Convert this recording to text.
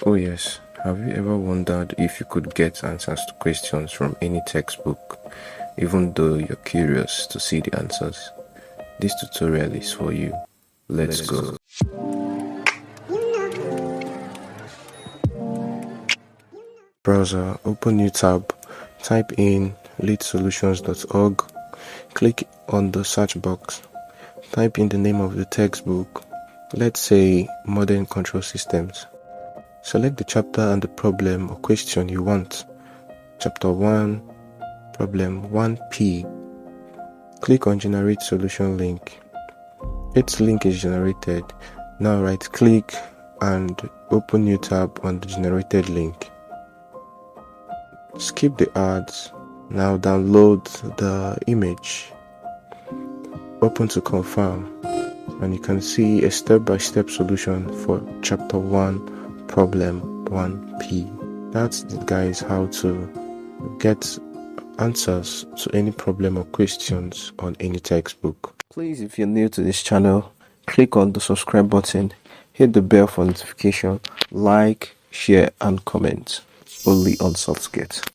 Oh yes, have you ever wondered if you could get answers to questions from any textbook, even though you're curious to see the answers? This tutorial is for you. Let's go. Browser, open new tab, type in leadsolutions.org, click on the search box, type in the name of the textbook, let's say Modern Control Systems. Select the chapter and the problem or question you want. Chapter 1, Problem 1P. Click on Generate Solution link. Its link is generated. Now right click and open new tab on the generated link. Skip the ads. Now download the image. Open to confirm. And you can see a step-by-step solution for chapter 1, problem 1P. That's it, guys, how to get answers to any problem or questions on any textbook. Please, if you're new to this channel, click on the subscribe button, hit the bell for notification, like, share and comment. Only on Softskate.